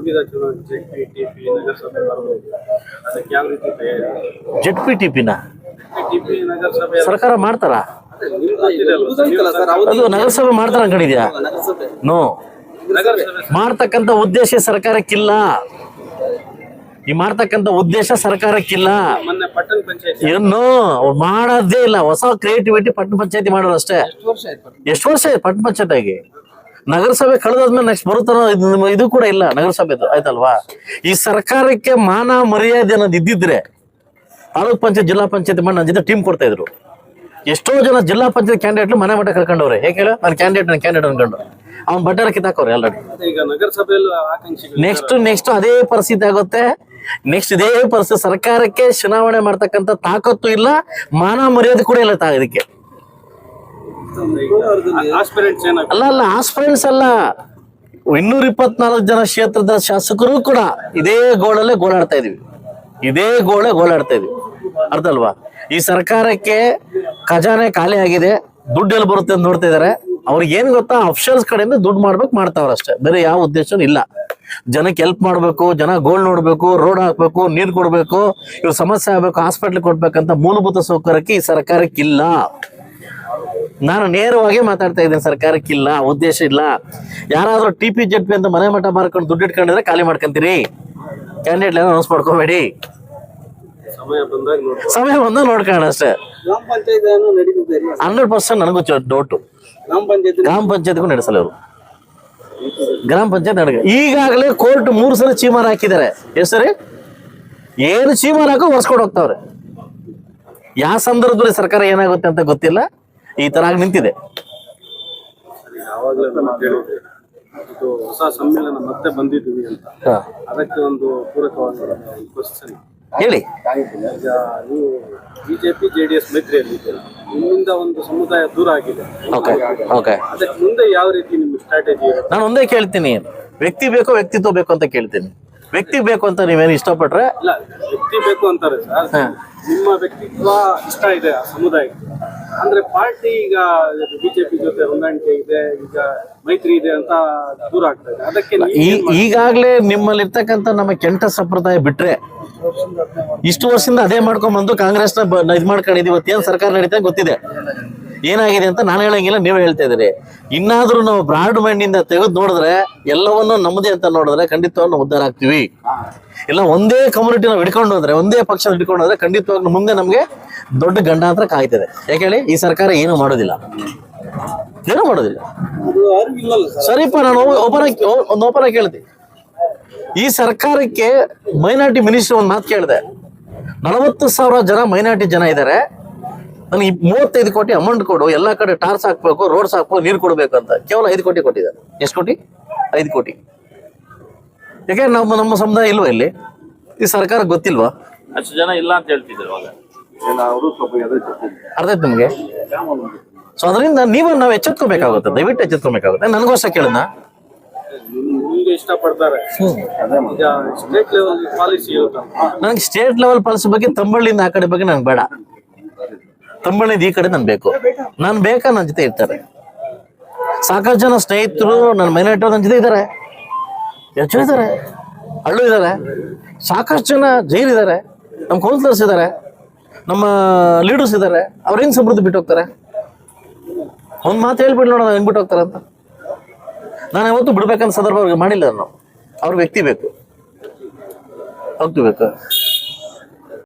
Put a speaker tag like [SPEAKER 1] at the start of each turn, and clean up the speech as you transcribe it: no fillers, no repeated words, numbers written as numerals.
[SPEAKER 1] ಸಂವಿಧಾನ ZPTP ನಗರಸಭೆ ಬರ್ಬೋದು, ಅದಕ್ಕೆ ಯಾವ ರೀತಿ ತಯಾರಿ?
[SPEAKER 2] ZPTP
[SPEAKER 1] ನಗರಸಭೆ
[SPEAKER 2] ಸರ್ಕಾರ ಮಾಡ್ತಾರ? ಅದು ನಗರಸಭೆ ಮಾಡ್ತಾರ ಅನ್ಕೊಂಡಿದ್ಯಾ? ನೋ, ಮಾಡ್ತಕ್ಕಂಥ ಉದ್ದೇಶ ಸರ್ಕಾರಕ್ಕಿಲ್ಲ. ಈ ಮಾಡ್ತಕ್ಕಂಥ ಉದ್ದೇಶ ಸರ್ಕಾರಕ್ಕಿಲ್ಲ. ಏನು ಮಾಡೋದೇ ಇಲ್ಲ. ಹೊಸ ಕ್ರಿಯೇಟಿವಿಟಿ ಪಟ್ಟಣ ಪಂಚಾಯತಿ ಮಾಡೋದು ಅಷ್ಟೇ. ಎಷ್ಟು ವರ್ಷ ಆಯ್ತು ಪಟ್ಟಣ ಪಂಚಾಯತ್ ಆಗಿ? ನಗರಸಭೆ ಕಳೆದಾದ್ಮೇಲೆ ನೆಕ್ಸ್ಟ್ ಬರುತ್ತಾರ ಇದು ಕೂಡ ಇಲ್ಲ ನಗರಸಭೆದು, ಆಯ್ತಲ್ವಾ? ಈ ಸರ್ಕಾರಕ್ಕೆ ಮಾನ ಮರ್ಯಾದೆ ಅನ್ನೋದು ಇದ್ದಿದ್ರೆ ತಾಲೂಕ್ ಪಂಚಾಯತ್ ಜಿಲ್ಲಾ ಪಂಚಾಯತ್ ಮಾಡಿ ನನ್ನ ಜೊತೆ ಟೀಮ್ ಕೊಡ್ತಾ ಇದ್ರು. ಎಷ್ಟೋ ಜನ ಜಿಲ್ಲಾ ಪಂಚಾಯತ್ ಕ್ಯಾಂಡಿಡೇಟ್ ಮನೆ ಮಟ್ಟ ಕಳ್ಕೊಂಡವ್ರೆ. ಹೇಗೆ ಹೇಳ? ನನ್ನ ಕ್ಯಾಂಡಿಡೇಟ್ ಅನ್ಕೊಂಡು ಅವ್ನ ಬಟ್ಟಾರ ಕಿತ್ತಾಕವ್ರೆ ಆಲ್ರೆಡಿ. ನೆಕ್ಸ್ಟ್ ಅದೇ ಪರಿಸ್ಥಿತಿ ಆಗುತ್ತೆ. ನೆಕ್ಸ್ಟ್ ಇದೇ ಪರಿಸ್ಥಿತಿ. ಸರ್ಕಾರಕ್ಕೆ ಚುನಾವಣೆ ಮಾಡ್ತಕ್ಕಂಥ ತಾಕತ್ತು ಇಲ್ಲ, ಮಾನ ಮರ್ಯಾದೆ ಕೂಡ ಇಲ್ಲ ಇದಕ್ಕೆ. ಅಲ್ಲ ಆಸ್ಪಿರೆಂಟ್ಸ್ ಅಲ್ಲ, 224 ಜನ ಕ್ಷೇತ್ರದ ಶಾಸಕರು ಕೂಡ ಇದೇ ಗೋಳಲ್ಲೇ ಗೋಳಾಡ್ತಾ ಇದೀವಿ. ಅರ್ಥ ಅಲ್ವಾ? ಈ ಸರ್ಕಾರಕ್ಕೆ ಖಜಾನೆ ಖಾಲಿ ಆಗಿದೆ, ದುಡ್ಡು ಎಲ್ಲಿ ಬರುತ್ತೆ ಅಂತ ನೋಡ್ತಾ ಇದಾರೆ. ಅವ್ರಿಗೆ ಏನ್ ಗೊತ್ತಾ, ಅಫಿಷಿಯಲ್ಸ್ ಕಡೆಯಿಂದ ದುಡ್ಡು ಮಾಡ್ತಾವ್ರ ಅಷ್ಟೇ, ಬೇರೆ ಯಾವ ಉದ್ದೇಶನೂ ಇಲ್ಲ. ಜನಕ್ಕೆ ಹೆಲ್ಪ್ ಮಾಡ್ಬೇಕು, ಜನ ಗೋಳ್ ನೋಡ್ಬೇಕು, ರೋಡ್ ಹಾಕ್ಬೇಕು, ನೀರ್ ಕೊಡ್ಬೇಕು, ಇವ್ರ ಸಮಸ್ಯೆ ಆಗ್ಬೇಕು, ಹಾಸ್ಪಿಟ್ಲ್ ಕೊಡ್ಬೇಕಂತ ಮೂಲಭೂತ ಸೌಕರ್ಯಕ್ಕೆ ಈ ಸರ್ಕಾರಕ್ಕಿಲ್ಲ. ನಾನು ನೇರವಾಗಿ ಮಾತಾಡ್ತಾ ಇದ್ದೇನೆ, ಸರ್ಕಾರಕ್ಕಿಲ್ಲ, ಉದ್ದೇಶ ಇಲ್ಲ. ಯಾರಾದ್ರೂ TP ಅಂತ ಮನೆ ಮಠ ಮಾರ್ಕೊಂಡು ದುಡ್ಡು ಇಟ್ಕೊಂಡಿದ್ರೆ ಖಾಲಿ ಮಾಡ್ಕೊಂತೀರಿ. ಕ್ಯಾಂಡಿಡೇಟ್ ಅನೌನ್ಸ್ ಮಾಡ್ಕೋಬೇಡಿ, ಸಮಯ ಬಂದಾಗ ನೋಡ್ಕೋಣ ಅಷ್ಟೇ. 100% ನನಗೂ ಡೌಟು. ಗ್ರಾಮ ಪಂಚಾಯತ್ಗೂ ನಡೆಸಲ್ಲ ಅವರು. ಗ್ರಾಮ ಪಂಚಾಯತ್ ಈಗಾಗಲೇ ಕೋರ್ಟ್ 3 ಸಲ ಚೀಮಾರ್ ಹಾಕಿದ್ದಾರೆ. ಹೆಸರಿ ಏನು ಚೀಮಾರ್ ಹಾಕೋ ಒರ್ಸ್ಕೊಂಡು ಹೋಗ್ತಾವ್ರೆ. ಯಾವ ಸಂದರ್ಭದಲ್ಲಿ ಸರ್ಕಾರ ಏನಾಗುತ್ತೆ ಅಂತ ಗೊತ್ತಿಲ್ಲ, ಈ ತರ ಆಗಿ ನಿಂತಿದೆ.
[SPEAKER 1] ಹೊಸ ಸಮ್ಮೇಳನ ಮತ್ತೆ ಬಂದಿದ್ದೀವಿ ಅಂತ, ಅದಕ್ಕೆ ಒಂದು ಪೂರಕವಾದ ಕ್ವಶನ್
[SPEAKER 2] ಹೇಳಿ.
[SPEAKER 1] ಈಗ ನೀವು BJP JDS ಮೈತ್ರಿಯಲ್ಲಿ ನಿಮ್ಮಿಂದ ಒಂದು ಸಮುದಾಯ ದೂರ ಆಗಿದೆ. ಅದಕ್ಕೆ ಮುಂದೆ ಯಾವ ರೀತಿ ನಿಮ್ಮ ಸ್ಟ್ರಾಟಜಿ?
[SPEAKER 2] ನಾನು ಒಂದೇ ಕೇಳ್ತೀನಿ, ವ್ಯಕ್ತಿ ಬೇಕೋ ವ್ಯಕ್ತಿತ್ವ ಬೇಕು ಅಂತ ಕೇಳ್ತೀನಿ. ವ್ಯಕ್ತಿ ಬೇಕು ಅಂತ ನೀವೇನು ಇಷ್ಟಪಟ್ರೆ?
[SPEAKER 1] ಇಲ್ಲ, ವ್ಯಕ್ತಿ ಬೇಕು ಅಂತಾರೆ ಸರ್. ನಿಮ್ಮ ವ್ಯಕ್ತಿತ್ವ ಇಷ್ಟ ಇದೆ ಆ ಸಮುದಾಯಕ್ಕೆ, ಅಂದ್ರೆ ಪಾರ್ಟಿ ಈಗ BJP ಜೊತೆ ಹೊಂದಾಣಿಕೆ ಇದೆ, ಈಗ ಮೈತ್ರಿ ಇದೆ ಅಂತ ದೂರ ಆಗ್ತಾ ಇದೆ. ಅದಕ್ಕೆ
[SPEAKER 2] ಈಗಾಗಲೇ ನಿಮ್ಮಲ್ಲಿರ್ತಕ್ಕಂಥ ನಮ್ಮ ಕೆಂಟ ಸಂಪ್ರದಾಯ ಬಿಟ್ರೆ ಇಷ್ಟು ವರ್ಷದಿಂದ ಅದೇ ಮಾಡ್ಕೊಂಡ್ಬಂದು ಕಾಂಗ್ರೆಸ್ನ ಇದು ಮಾಡ್ಕೊಂಡಿದ್ದೀವಿ. ಇವತ್ತೇನು ಸರ್ಕಾರ ನಡೀತಾ ಗೊತ್ತಿದೆ ಏನಾಗಿದೆ ಅಂತ. ನಾನು ಹೇಳಂಗಿಲ್ಲ, ನೀವೇ ಹೇಳ್ತಾ ಇದ್ದೀರಿ. ಇನ್ನಾದ್ರೂ ನಾವು ಬ್ರಾಡ್ ಮೈಂಡ್ ಇಂದ ತೆಗೆದು ನೋಡಿದ್ರೆ, ಎಲ್ಲವನ್ನೂ ನಮ್ಮದೇ ಅಂತ ನೋಡಿದ್ರೆ ಖಂಡಿತವಾಗ್ಲೂ ಉದ್ಧಾರ ಆಗ್ತೀವಿ. ಇಲ್ಲ ಒಂದೇ ಕಮ್ಯುನಿಟಿ ನಾವು ಹಿಡ್ಕೊಂಡು ಹೋದ್ರೆ, ಒಂದೇ ಪಕ್ಷ ಹಿಡ್ಕೊಂಡು ಹೋದ್ರೆ ಖಂಡಿತವಾಗ್ಲೂ ಮುಂದೆ ನಮ್ಗೆ ದೊಡ್ಡ ಗಂಡಾಂತರ ಕಾಯ್ತದೆ. ಯಾಕೆ ಹೇಳಿ? ಈ ಸರ್ಕಾರ ಏನೂ ಮಾಡೋದಿಲ್ಲ. ಸರಿಪ್ಪ, ನಾನು ಓಪನ್ ಕೇಳ್ತೀನಿ. ಈ ಸರ್ಕಾರಕ್ಕೆ ಮೈನಾರಿಟಿ ಮಿನಿಸ್ಟರ್ ಒಂದು ಮಾತು ಕೇಳಿದೆ. 40,000 ಜನ ಮೈನಾರಿಟಿ ಜನ ಇದ್ದಾರೆ, ನನಗೆ 35 ಕೋಟಿ ಅಮೌಂಟ್ ಕೊಡು, ಎಲ್ಲಾ ಕಡೆ ಟಾರ್ಸ್ ಹಾಕ್ಬೇಕು, ರೋಡ್ಸ್ ಹಾಕ್ಬೇಕು, ನೀರು ಕೊಡ್ಬೇಕು ಅಂತ. ಕೇವಲ 5 ಕೋಟಿ ಕೊಟ್ಟಿದ್ದಾರೆ. ಎಷ್ಟು ಕೋಟಿ? 5 ಕೋಟಿ. ಯಾಕೆ ನಮ್ಮ ಸಮುದಾಯ ಇಲ್ವಾ ಇಲ್ಲಿ? ಈ ಸರ್ಕಾರ ಗೊತ್ತಿಲ್ವಾ?
[SPEAKER 3] ಅಷ್ಟು ಜನ ಇಲ್ಲ ಅಂತ ಹೇಳ್ತಿದ್ರು.
[SPEAKER 2] ಅರ್ಥ ಆಯ್ತು ನಿಮ್ಗೆ? ಸೊ ಅದರಿಂದ ನಾವು ಎಚ್ಚೆತ್ಕೋಬೇಕಾಗುತ್ತೆ, ದಯವಿಟ್ಟು ಎಚ್ಚೆತ್ಕೋಬೇಕಾಗುತ್ತೆ. ನನಗೋಸ್ಕರ ಕೇಳಿದ್ನ
[SPEAKER 1] ಇಷ್ಟಪಡ್ತಾರೆ.
[SPEAKER 2] ನನಗೆ ಸ್ಟೇಟ್ ಲೆವೆಲ್ ಪಾಲಿಸಿ ಬಗ್ಗೆ, ತಂಬಳ್ಳಿಯಿಂದ ಆ ಕಡೆ ಬಗ್ಗೆ ನಂಗೆ ಬೇಡ. ತಂಬಳ್ಳಿಯಿಂದ ಈ ಕಡೆ ನನ್ ಬೇಕು. ನಾನು ಬೇಕಾ, ನನ್ನ ಜೊತೆ ಇರ್ತಾರೆ. ಸಾಕಷ್ಟು ಜನ ಸ್ನೇಹಿತರು ನನ್ನ ಮೈನಾರಿಟಿ ನನ್ನ ಜೊತೆ ಇದ್ದಾರೆ, ಹೆಚ್ಚು ಇದ್ದಾರೆ, ಹಳ್ಳು ಇದ್ದಾರೆ, ಸಾಕಷ್ಟು ಜನ ಜೈಲಿದ್ದಾರೆ, ನಮ್ಮ ಕೌನ್ಸಿಲರ್ಸ್ ಇದ್ದಾರೆ, ನಮ್ಮ ಲೀಡರ್ಸ್ ಇದ್ದಾರೆ. ಅವ್ರು ಹೆಂಗ್ ಸಮೃದ್ಧಿ ಬಿಟ್ಟು ಹೋಗ್ತಾರೆ? ಒಂದು ಮಾತು ಹೇಳ್ಬಿಟ್ಟು ನೋಡೋಣ ಹೆಂಗ್ ಬಿಟ್ಟು ಹೋಗ್ತಾರೆ ಅಂತ. ನಾನು ಯಾವತ್ತೂ ಬಿಡ್ಬೇಕಂತ ಸಂದರ್ಭ ಅವ್ರಿಗೆ ಮಾಡಿಲ್ಲ. ನಾವು ಅವ್ರ ವ್ಯಕ್ತಿ ಬೇಕು, ಹೋಗ್ತಿಬೇಕು.